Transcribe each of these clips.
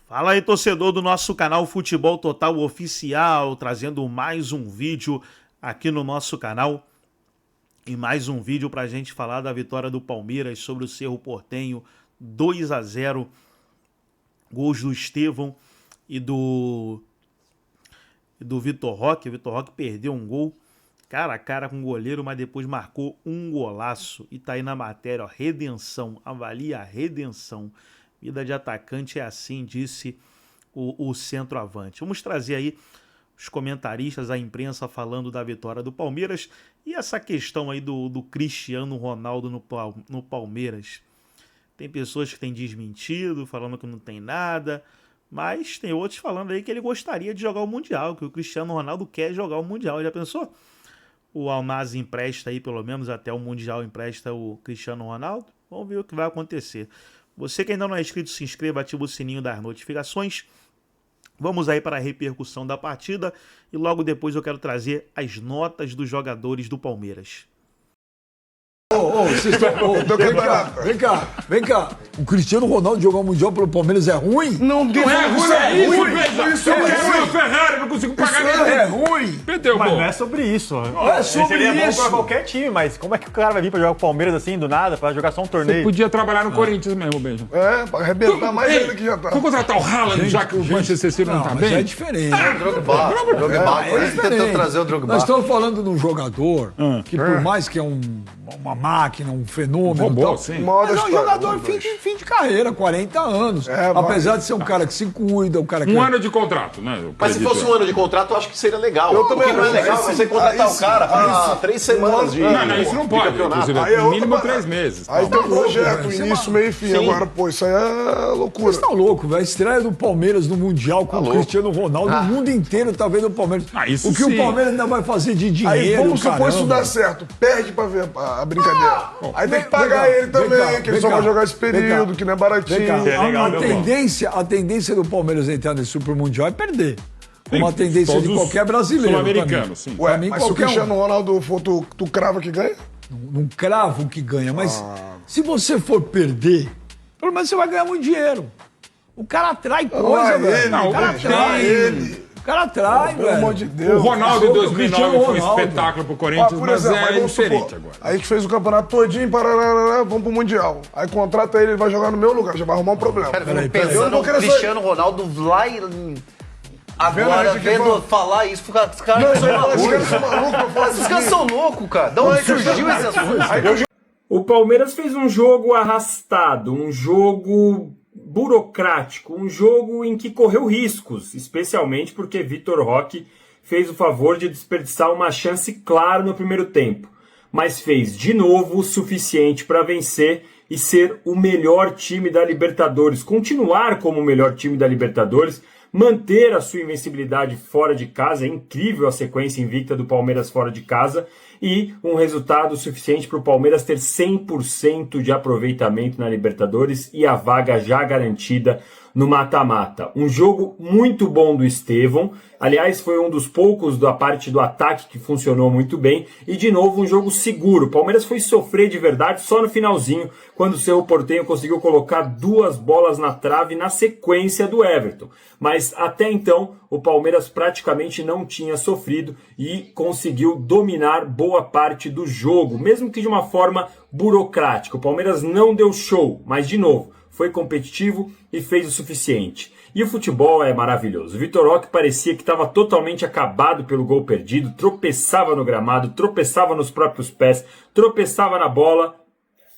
Fala aí, torcedor do nosso canal Futebol Total Oficial, trazendo mais um vídeo aqui no nosso canal. E mais um vídeo pra gente falar da vitória do Palmeiras sobre o Cerro Porteño, 2-0. Gols do Estevão e do Vitor Roque. O Vitor Roque perdeu um gol cara a cara com o goleiro, mas depois marcou um golaço. E tá aí na matéria, ó, redenção, avalia a redenção. Vida de atacante é assim, disse o centroavante. Vamos trazer aí os comentaristas, a imprensa falando da vitória do Palmeiras e essa questão aí do Cristiano Ronaldo no Palmeiras. Tem pessoas que têm desmentido, falando que não tem nada, mas tem outros falando aí que ele gostaria de jogar o Mundial, que o Cristiano Ronaldo quer jogar o Mundial. Já pensou? O Al Nassr empresta aí, pelo menos até o Mundial empresta o Cristiano Ronaldo. Vamos ver o que vai acontecer. Você que ainda não é inscrito, se inscreva, ativa o sininho das notificações. Vamos aí para a repercussão da partida e logo depois eu quero trazer as notas dos jogadores do Palmeiras. Vem cá. O Cristiano Ronaldo jogar o Mundial pelo Palmeiras é ruim? Não é ruim, isso eu quero uma Ferrari, não consigo pagar nada. É ruim. Perdeu, mas não é sobre isso. Não é sobre Seria bom isso. pra qualquer time, mas como é que o cara vai vir pra jogar o Palmeiras assim, do nada, pra jogar só um torneio? Você podia trabalhar no Corinthians mesmo, Beijo. É, pra arrebentar mais ainda que já tá. Vamos contratar o Haaland, já que o Manchester City não tá mas bem? é diferente. Drogba, tentou trazer o Drogba. Nós estamos falando de um jogador que, por mais que é uma máquina, um fenômeno, Robô, tal, sim. mas é um jogador fim de carreira, 40 anos. Apesar de ser um cara que se cuida, um cara que... Um ano de contrato, né? Mas se fosse um ano de contrato, eu acho que seria legal. Eu também O que não é acho. legal é você contratar o cara para 3 semanas de Não, isso não pode. campeonato. Inclusive, Aí é no outra mínimo parada. 3 meses. Aí tem um projeto, velho. início, meio e fim. Sim. Agora, pô, isso aí é loucura. Vocês estão loucos, velho. A estreia do Palmeiras no Mundial com o louco. Cristiano Ronaldo, o mundo inteiro tá vendo o Palmeiras. Isso O que sim. o Palmeiras ainda vai fazer de dinheiro, Aí vamos supor caramba. isso dar certo. Perde pra ver a brincadeira. Aí tem que pagar ele também, que ele só vai jogar esse período, que não é baratinho. Vem cá, legal, meu a tendência do Palmeiras entrar nesse Super Mundial é perder. Uma tendência de Todos qualquer brasileiro. sul-americanos, sim. Ué, Pra mim, mas se o qualquer um. Cristiano Ronaldo for, tu crava que ganha? Não cravo que ganha, mas se você for perder, pelo menos você vai ganhar muito dinheiro. O cara atrai coisa, velho. O cara atrai. O cara atrai, Pelo amor velho. de Deus. O Ronaldo em O 2009 Cristiano foi um Ronaldo. espetáculo pro Corinthians, Por mas exemplo, aí é vamos diferente supor, agora. a gente fez o campeonato todinho, vamos pro Mundial. Aí contrata ele vai jogar no meu lugar, já vai arrumar um problema. Cara, Peraí. Eu pensando não no quero Cristiano Ronaldo lá e... Agora, Vendo a gente que vendo fala- falar isso, os caras Não, são esses caras malucos. são malucos, eu falo Esses caras são loucos, cara. Da onde surgiu esse assunto? O Palmeiras fez um jogo arrastado, um jogo burocrático, um jogo em que correu riscos, especialmente porque Vitor Roque fez o favor de desperdiçar uma chance clara no primeiro tempo, mas fez de novo o suficiente para vencer e ser o melhor time da Libertadores, continuar como o melhor time da Libertadores, manter a sua invencibilidade fora de casa. É incrível a sequência invicta do Palmeiras fora de casa e um resultado suficiente para o Palmeiras ter 100% de aproveitamento na Libertadores e a vaga já garantida no mata-mata. Um jogo muito bom do Estevão, aliás, foi um dos poucos da parte do ataque que funcionou muito bem, e de novo um jogo seguro. O Palmeiras foi sofrer de verdade só no finalzinho, quando o Cerro Porteño conseguiu colocar 2 bolas na trave na sequência do Everton. Mas até então o Palmeiras praticamente não tinha sofrido e conseguiu dominar boa parte do jogo, mesmo que de uma forma burocrática. O Palmeiras não deu show, mas de novo, foi competitivo e fez o suficiente. E o futebol é maravilhoso. O Vitor Roque parecia que estava totalmente acabado pelo gol perdido, tropeçava no gramado, tropeçava nos próprios pés, tropeçava na bola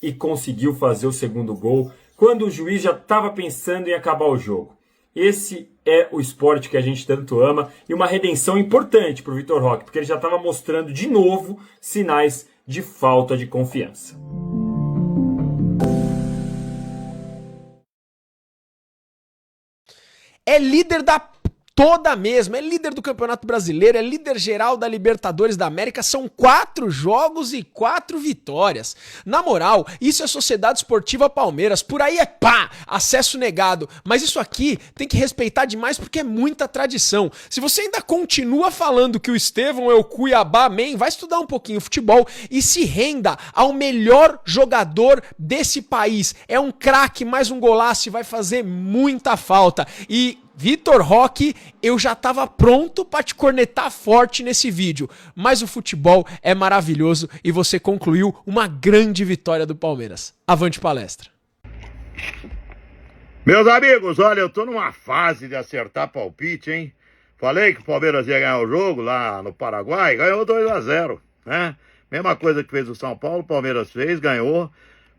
e conseguiu fazer o segundo gol quando o juiz já estava pensando em acabar o jogo. Esse é o esporte que a gente tanto ama e uma redenção importante para o Vitor Roque, porque ele já estava mostrando de novo sinais de falta de confiança. É líder da toda mesmo, é líder do Campeonato Brasileiro, é líder geral da Libertadores da América, são 4 jogos e 4 vitórias. Na moral, isso é Sociedade Esportiva Palmeiras, por aí é pá, acesso negado, mas isso aqui tem que respeitar demais porque é muita tradição. Se você ainda continua falando que o Estevão é o Cuiabá Man, vai estudar um pouquinho futebol e se renda ao melhor jogador desse país. É um craque, mais um golaço e vai fazer muita falta. E Vitor Roque, eu já tava pronto pra te cornetar forte nesse vídeo, mas o futebol é maravilhoso e você concluiu uma grande vitória do Palmeiras. Avante palestra. Meus amigos, olha, eu tô numa fase de acertar palpite, hein? Falei que o Palmeiras ia ganhar o jogo lá no Paraguai, ganhou 2-0, né? Mesma coisa que fez o São Paulo, o Palmeiras fez, ganhou.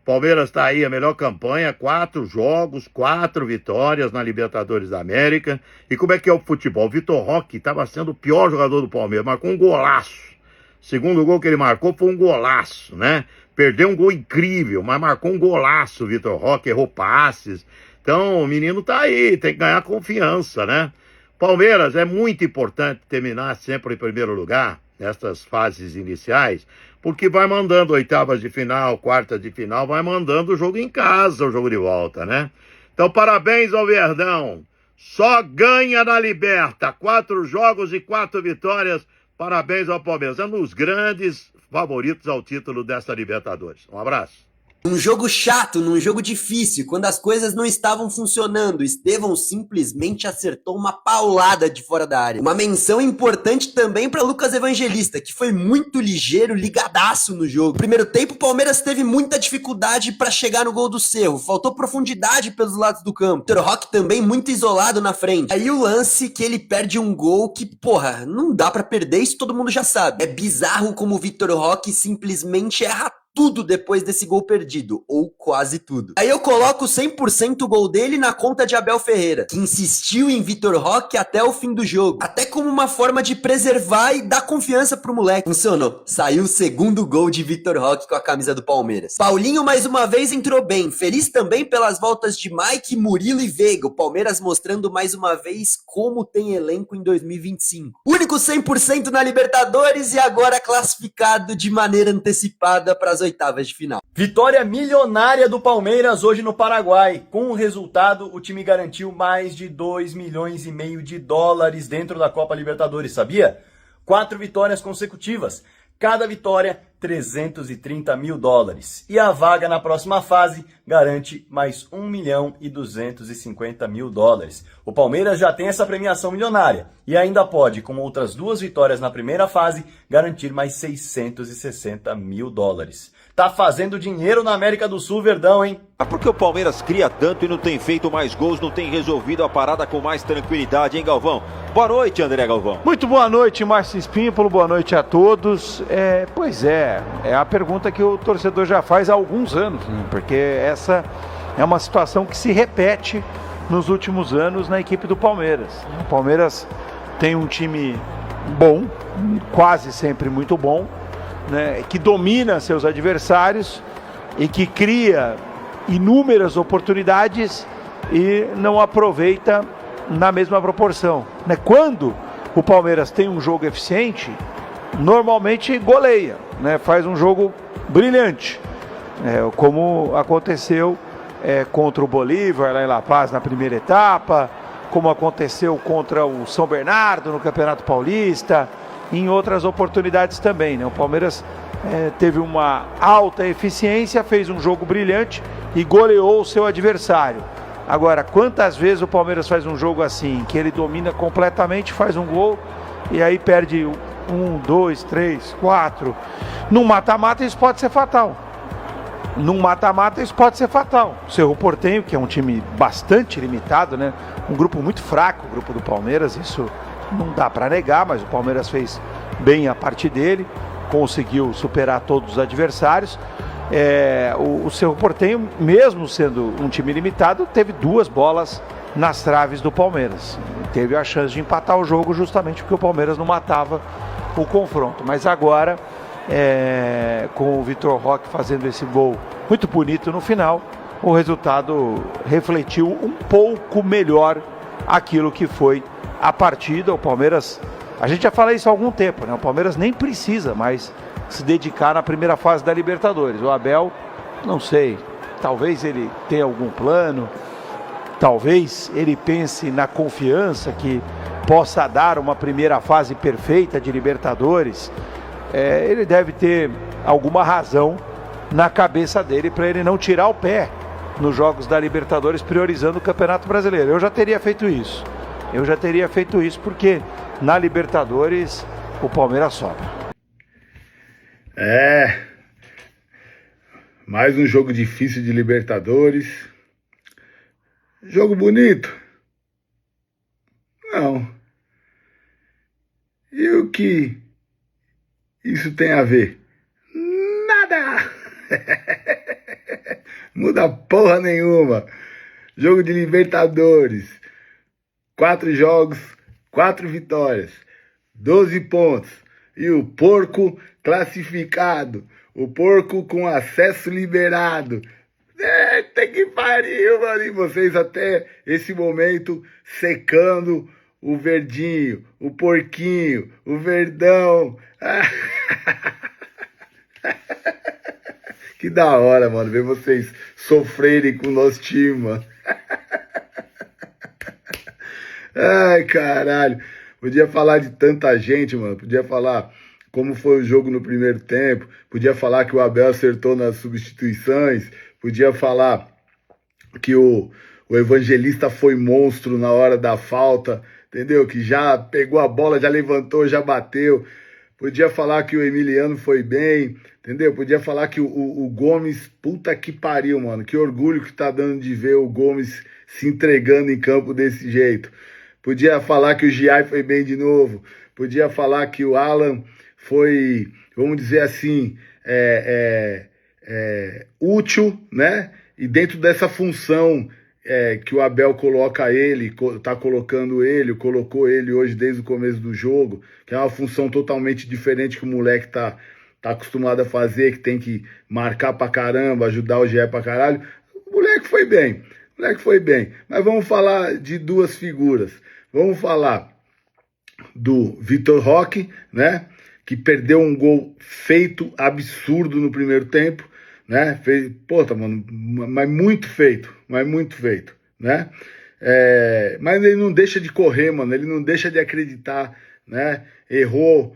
Palmeiras tá aí, a melhor campanha, 4 jogos, 4 vitórias na Libertadores da América. E como é que é o futebol? O Vitor Roque estava sendo o pior jogador do Palmeiras, marcou um golaço. O segundo gol que ele marcou foi um golaço, né? Perdeu um gol incrível, mas marcou um golaço o Vitor Roque, errou passes. Então o menino tá aí, tem que ganhar confiança, né? Palmeiras, é muito importante terminar sempre em primeiro lugar, nessas fases iniciais, porque vai mandando oitavas de final, quartas de final, vai mandando o jogo em casa, o jogo de volta, né? Então, parabéns ao Verdão. Só ganha na Liberta. 4 jogos e 4 vitórias. Parabéns ao Palmeiras. É um dos grandes favoritos ao título desta Libertadores. Um abraço. Um jogo chato, num jogo difícil, quando as coisas não estavam funcionando, Estevão simplesmente acertou uma paulada de fora da área. Uma menção importante também para Lucas Evangelista, que foi muito ligeiro, ligadaço no jogo. No primeiro tempo, o Palmeiras teve muita dificuldade para chegar no gol do Cerro, faltou profundidade pelos lados do campo. Vitor Roque também muito isolado na frente. Aí o lance que ele perde um gol que, porra, não dá para perder, isso todo mundo já sabe. É bizarro como o Vitor Roque simplesmente erra tudo depois desse gol perdido, ou quase tudo. Aí eu coloco 100% o gol dele na conta de Abel Ferreira, que insistiu em Vitor Roque até o fim do jogo, até como uma forma de preservar e dar confiança pro moleque. Funcionou. Saiu o segundo gol de Vitor Roque com a camisa do Palmeiras. Paulinho mais uma vez entrou bem, feliz também pelas voltas de Mike, Murilo e Veiga, o Palmeiras mostrando mais uma vez como tem elenco em 2025. Único 100% na Libertadores e agora classificado de maneira antecipada para as oitavas de final. Vitória milionária do Palmeiras hoje no Paraguai. Com o resultado, o time garantiu mais de 2,5 milhões de dólares dentro da Copa Libertadores, sabia? 4 vitórias consecutivas. Cada vitória, 330 mil dólares. E a vaga na próxima fase garante mais 1.250 mil dólares. O Palmeiras já tem essa premiação milionária e ainda pode, com outras 2 vitórias na primeira fase, garantir mais 660 mil dólares. Tá fazendo dinheiro na América do Sul, Verdão, hein? Porque o Palmeiras cria tanto e não tem feito mais gols, não tem resolvido a parada com mais tranquilidade, hein, Galvão? Boa noite, André Galvão. Muito boa noite, Márcio Espímpolo, boa noite a todos. Pois é a pergunta que o torcedor já faz há alguns anos, né? Porque essa é uma situação que se repete nos últimos anos na equipe do Palmeiras. O Palmeiras tem um time bom, quase sempre muito bom, né, que domina seus adversários e que cria inúmeras oportunidades e não aproveita na mesma proporção, né? Quando o Palmeiras tem um jogo eficiente, normalmente goleia, né? Faz um jogo brilhante, como aconteceu contra o Bolívar lá em La Paz na primeira etapa, como aconteceu contra o São Bernardo no Campeonato Paulista, em outras oportunidades também, né? O Palmeiras teve uma alta eficiência, fez um jogo brilhante e goleou o seu adversário. Agora, quantas vezes o Palmeiras faz um jogo assim, que ele domina completamente, faz um gol e aí perde 1, 2, 3, 4. Num mata-mata isso pode ser fatal. O Cerro Porteño, que é um time bastante limitado, né? Um grupo muito fraco, o grupo do Palmeiras, isso não dá para negar, mas o Palmeiras fez bem a parte dele, conseguiu superar todos os adversários. O Cerro Porteño, mesmo sendo um time limitado, teve 2 bolas nas traves do Palmeiras. Teve a chance de empatar o jogo justamente porque o Palmeiras não matava o confronto. Mas agora, com o Vitor Roque fazendo esse gol muito bonito no final, o resultado refletiu um pouco melhor aquilo que foi a partida. O Palmeiras, a gente já fala isso há algum tempo, né? O Palmeiras nem precisa mais se dedicar na primeira fase da Libertadores. O Abel, não sei, talvez ele tenha algum plano, talvez ele pense na confiança que possa dar uma primeira fase perfeita de Libertadores. Ele deve ter alguma razão na cabeça dele para ele não tirar o pé nos jogos da Libertadores, priorizando o Campeonato Brasileiro. Eu já teria feito isso. Porque na Libertadores o Palmeiras sobra. Mais um jogo difícil de Libertadores. Jogo bonito? Não. E o que isso tem a ver? Nada! Muda porra nenhuma. Jogo de Libertadores. 4 jogos, 4 vitórias, 12 pontos. E o porco classificado. O porco com acesso liberado. Eita que pariu, mano. E vocês até esse momento secando o verdinho, o porquinho, o verdão. Que da hora, mano, ver vocês sofrerem com o nosso time, mano. Ai, caralho. Podia falar de tanta gente, mano. Podia falar como foi o jogo no primeiro tempo. Podia falar que o Abel acertou nas substituições. Podia falar que o Evangelista foi monstro na hora da falta. Entendeu? Que já pegou a bola, já levantou, já bateu. Podia falar que o Emiliano foi bem. Entendeu? Podia falar que o Gomes, puta que pariu, mano. Que orgulho que tá dando de ver o Gomes se entregando em campo desse jeito. Podia falar que o Giai foi bem de novo. Podia falar que o Alan foi, vamos dizer assim, útil, né? E dentro dessa função que o Abel coloca ele, tá colocando ele, colocou ele hoje desde o começo do jogo, que é uma função totalmente diferente que o moleque tá acostumado a fazer, que tem que marcar pra caramba, ajudar o Giai pra caralho. O moleque foi bem. Mas vamos falar de duas figuras. Vamos falar do Vitor Roque, né? Que perdeu um gol feito absurdo no primeiro tempo, né? Fez, mano, mas muito feito, né? Mas ele não deixa de correr, mano. Ele não deixa de acreditar, né? Errou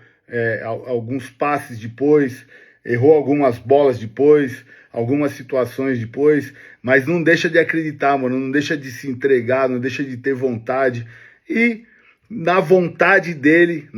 alguns passes depois, errou algumas bolas depois, algumas situações depois, mas não deixa de acreditar, mano, não deixa de se entregar, não deixa de ter vontade. E na vontade dele,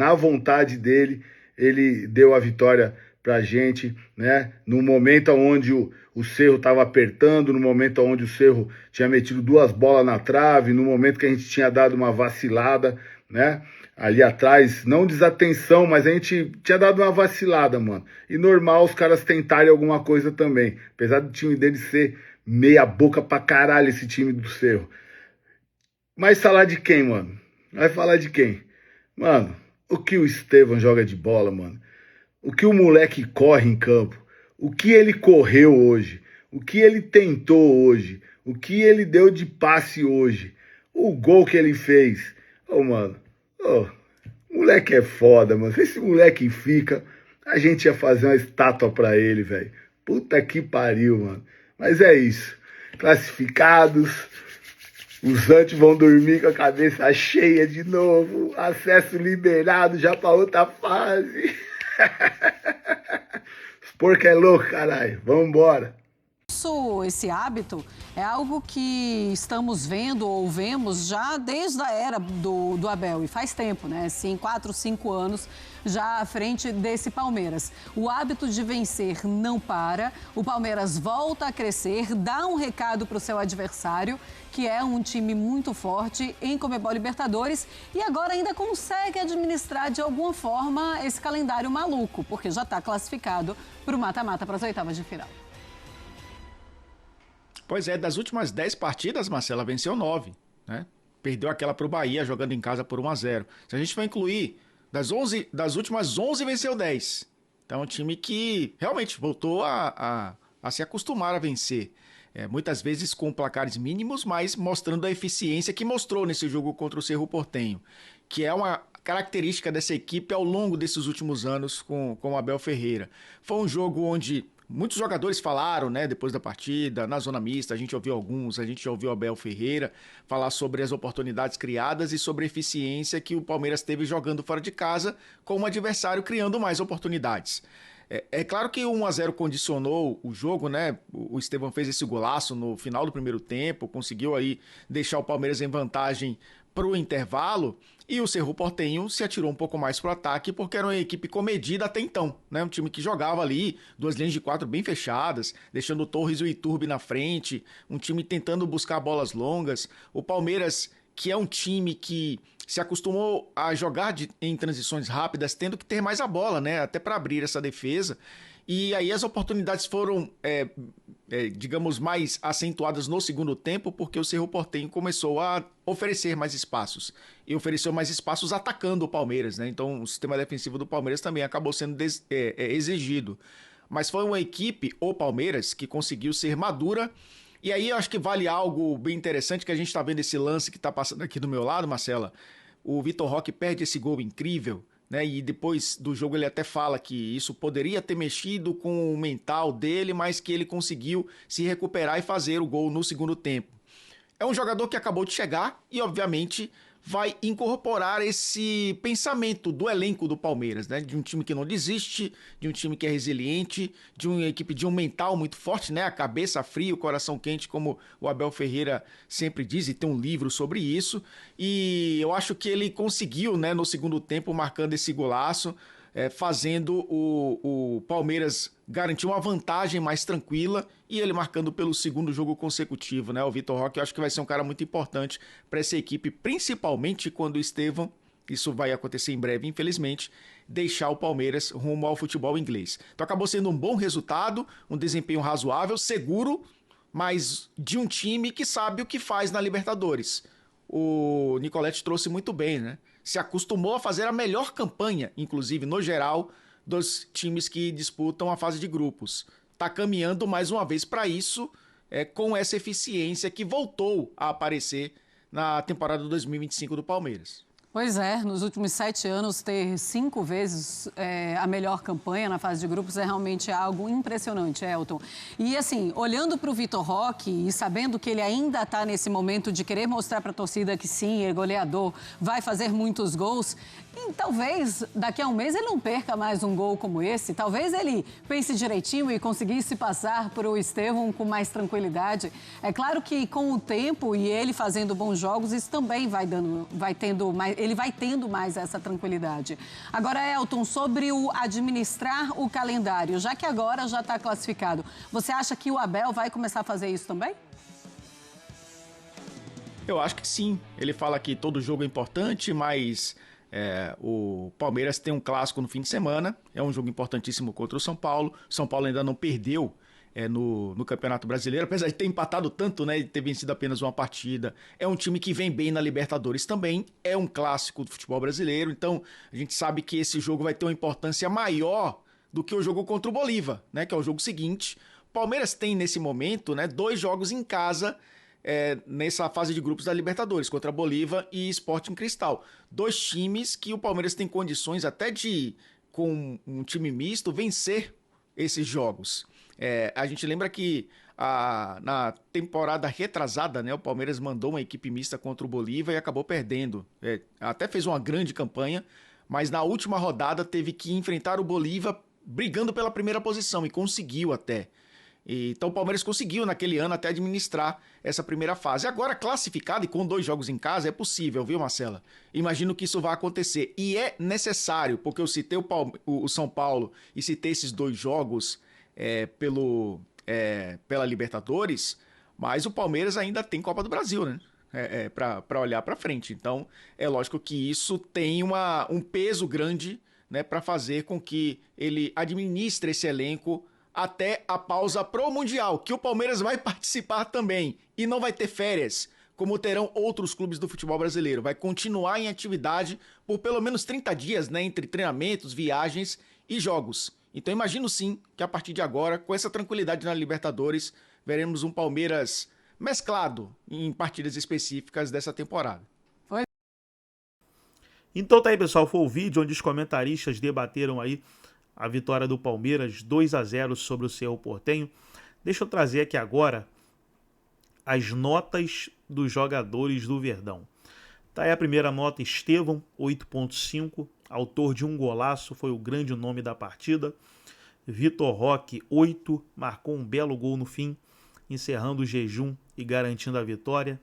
ele deu a vitória pra gente, né? No momento onde o Cerro estava apertando, no momento onde o Cerro tinha metido 2 bolas na trave, no momento que a gente tinha dado uma vacilada, né? Ali atrás, não desatenção, mas a gente tinha dado uma vacilada, mano. E normal os caras tentarem alguma coisa também. Apesar do time dele ser meia boca pra caralho, esse time do Cerro. Mas falar de quem, mano? Vai falar de quem? Mano, o que o Estevão joga de bola, mano. O que o moleque corre em campo. O que ele correu hoje. O que ele tentou hoje. O que ele deu de passe hoje. O gol que ele fez. Mano. Moleque é foda, mano. Se esse moleque fica, a gente ia fazer uma estátua pra ele, velho. Puta que pariu, mano. Mas é isso. Classificados. Os antes vão dormir com a cabeça cheia de novo. Acesso liberado já pra outra fase. Os porcos é louco, caralho. Vambora. Esse hábito é algo que estamos vendo ou vemos já desde a era do Abel, e faz tempo, né? Sim, 4, 5 anos já à frente desse Palmeiras. O hábito de vencer não para, o Palmeiras volta a crescer, dá um recado para o seu adversário, que é um time muito forte em Conmebol Libertadores, e agora ainda consegue administrar de alguma forma esse calendário maluco, porque já está classificado para o mata-mata, para as oitavas de final. Pois é, das últimas 10 partidas, Marcela venceu 9, né? Perdeu aquela para o Bahia, jogando em casa por 1-0. Se a gente for incluir, das últimas 11 venceu 10. Então é um time que realmente voltou a se acostumar a vencer. muitas vezes com placares mínimos, mas mostrando a eficiência que mostrou nesse jogo contra o Cerro Porteño, que é uma característica dessa equipe ao longo desses últimos anos com o Abel Ferreira. Foi um jogo onde muitos jogadores falaram, né, depois da partida, na zona mista, a gente ouviu alguns, a gente já ouviu o Abel Ferreira falar sobre as oportunidades criadas e sobre a eficiência que o Palmeiras teve jogando fora de casa com o adversário criando mais oportunidades. É claro que o 1-0 condicionou o jogo, né? O Estevão fez esse golaço no final do primeiro tempo, conseguiu aí deixar o Palmeiras em vantagem para o intervalo, e o Cerro Porteño se atirou um pouco mais para o ataque porque era uma equipe comedida até então, né? Um time que jogava ali, 2 linhas de 4 bem fechadas, deixando o Torres e o Iturbe na frente, um time tentando buscar bolas longas. O Palmeiras, que é um time que se acostumou a jogar em transições rápidas, tendo que ter mais a bola, né? Até para abrir essa defesa. E aí as oportunidades foram, digamos, mais acentuadas no segundo tempo, porque o Cerro Porteño começou a oferecer mais espaços. E ofereceu mais espaços atacando o Palmeiras, né? Então o sistema defensivo do Palmeiras também acabou sendo exigido. Mas foi uma equipe, o Palmeiras, que conseguiu ser madura. E aí eu acho que vale algo bem interessante, que a gente está vendo esse lance que está passando aqui do meu lado, Marcela. O Vitor Roque perde esse gol incrível, né? E depois do jogo ele até fala que isso poderia ter mexido com o mental dele, mas que ele conseguiu se recuperar e fazer o gol no segundo tempo. É um jogador que acabou de chegar e, obviamente, vai incorporar esse pensamento do elenco do Palmeiras, né? De um time que não desiste, de um time que é resiliente, de uma equipe de um mental muito forte, né? A cabeça fria, o coração quente, como o Abel Ferreira sempre diz, e tem um livro sobre isso. E eu acho que ele conseguiu, né, no segundo tempo, marcando esse golaço, fazendo o Palmeiras garantir uma vantagem mais tranquila, e ele marcando pelo segundo jogo consecutivo, né? O Vitor Roque, eu acho que vai ser um cara muito importante para essa equipe, principalmente quando o Estevão, isso vai acontecer em breve, infelizmente, deixar o Palmeiras rumo ao futebol inglês. Então acabou sendo um bom resultado, um desempenho razoável, seguro, mas de um time que sabe o que faz na Libertadores. O Nicoletti trouxe muito bem, né? Se acostumou a fazer a melhor campanha, inclusive no geral, dos times que disputam a fase de grupos. Está caminhando mais uma vez para isso, com essa eficiência que voltou a aparecer na temporada 2025 do Palmeiras. Pois é, nos últimos 7 anos, ter 5 vezes a melhor campanha na fase de grupos é realmente algo impressionante, Elton. E assim, olhando para o Vitor Roque e sabendo que ele ainda está nesse momento de querer mostrar para a torcida que sim, é goleador, vai fazer muitos gols, e talvez daqui a um mês ele não perca mais um gol como esse, talvez ele pense direitinho e conseguisse passar para o Estevão com mais tranquilidade. É claro que com o tempo e ele fazendo bons jogos, isso também ele vai tendo mais essa tranquilidade. Agora, Elton, sobre o administrar o calendário, já que agora já está classificado, você acha que o Abel vai começar a fazer isso também? Eu acho que sim. Ele fala que todo jogo é importante, mas o Palmeiras tem um clássico no fim de semana, é um jogo importantíssimo contra o São Paulo. São Paulo ainda não perdeu no Campeonato Brasileiro, apesar de ter empatado tanto, né, de ter vencido apenas uma partida. É um time que vem bem na Libertadores também, é um clássico do futebol brasileiro, então a gente sabe que esse jogo vai ter uma importância maior do que o jogo contra o Bolívar, né, que é o jogo seguinte. O Palmeiras tem nesse momento, né, 2 jogos em casa nessa fase de grupos da Libertadores, contra Bolívar e Sporting Cristal. 2 times que o Palmeiras tem condições até de, com um time misto, vencer esses jogos. A gente lembra que na temporada retrasada, né, o Palmeiras mandou uma equipe mista contra o Bolívar e acabou perdendo. Até fez uma grande campanha, mas na última rodada teve que enfrentar o Bolívar brigando pela primeira posição e conseguiu até. Então o Palmeiras conseguiu naquele ano até administrar essa primeira fase. Agora classificado e com 2 jogos em casa é possível, viu, Marcela? Imagino que isso vai acontecer e é necessário, porque eu citei o São Paulo e citei esses 2 jogos pela Libertadores, mas o Palmeiras ainda tem Copa do Brasil, né? Para olhar para frente. Então é lógico que isso tem um peso grande, né, para fazer com que ele administre esse elenco até a pausa pro Mundial, que o Palmeiras vai participar também e não vai ter férias, como terão outros clubes do futebol brasileiro. Vai continuar em atividade por pelo menos 30 dias, né, entre treinamentos, viagens e jogos. Então imagino sim que a partir de agora, com essa tranquilidade na Libertadores, veremos um Palmeiras mesclado em partidas específicas dessa temporada. Então tá aí, pessoal, foi o vídeo onde os comentaristas debateram aí a vitória do Palmeiras 2-0 sobre o Cerro Porteño. Deixa eu trazer aqui agora as notas dos jogadores do Verdão. Tá aí a primeira nota, Estevão, 8.5, autor de um golaço, foi o grande nome da partida. Vitor Roque, 8, marcou um belo gol no fim, encerrando o jejum e garantindo a vitória.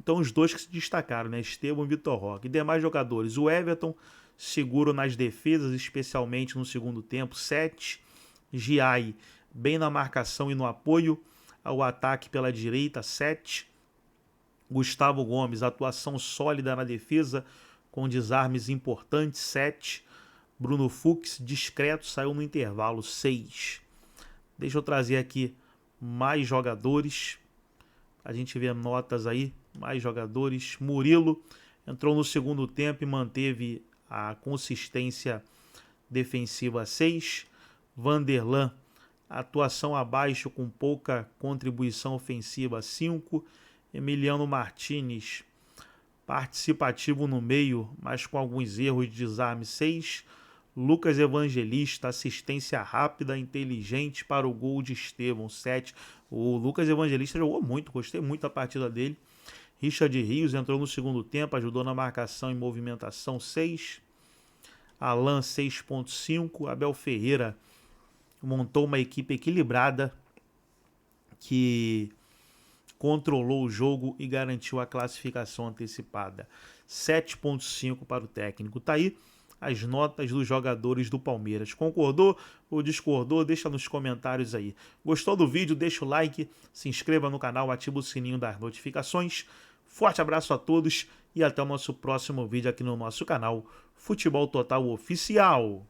Então os dois que se destacaram, né? Estevão e Vitor Roque. E demais jogadores, o Everton, seguro nas defesas, especialmente no segundo tempo, 7. Giai, bem na marcação e no apoio ao ataque pela direita, 7. Gustavo Gomes, atuação sólida na defesa, com desarmes importantes, 7. Bruno Fux, discreto, saiu no intervalo, 6. Deixa eu trazer aqui mais jogadores. A gente vê notas aí, mais jogadores. Murilo entrou no segundo tempo e manteve a consistência defensiva, 6. Vanderlan, atuação abaixo com pouca contribuição ofensiva, 5. Emiliano Martinez, participativo no meio, mas com alguns erros de desarme, 6. Lucas Evangelista, assistência rápida, inteligente para o gol de Estevão, 7. O Lucas Evangelista jogou muito, gostei muito da partida dele. Richard Rios entrou no segundo tempo, ajudou na marcação e movimentação, 6. Alan, 6.5. Abel Ferreira montou uma equipe equilibrada que controlou o jogo e garantiu a classificação antecipada, 7.5 para o técnico. Tá aí as notas dos jogadores do Palmeiras. Concordou ou discordou? Deixa nos comentários aí. Gostou do vídeo? Deixa o like, se inscreva no canal, ativa o sininho das notificações. Forte abraço a todos e até o nosso próximo vídeo aqui no nosso canal Futebol Total Oficial.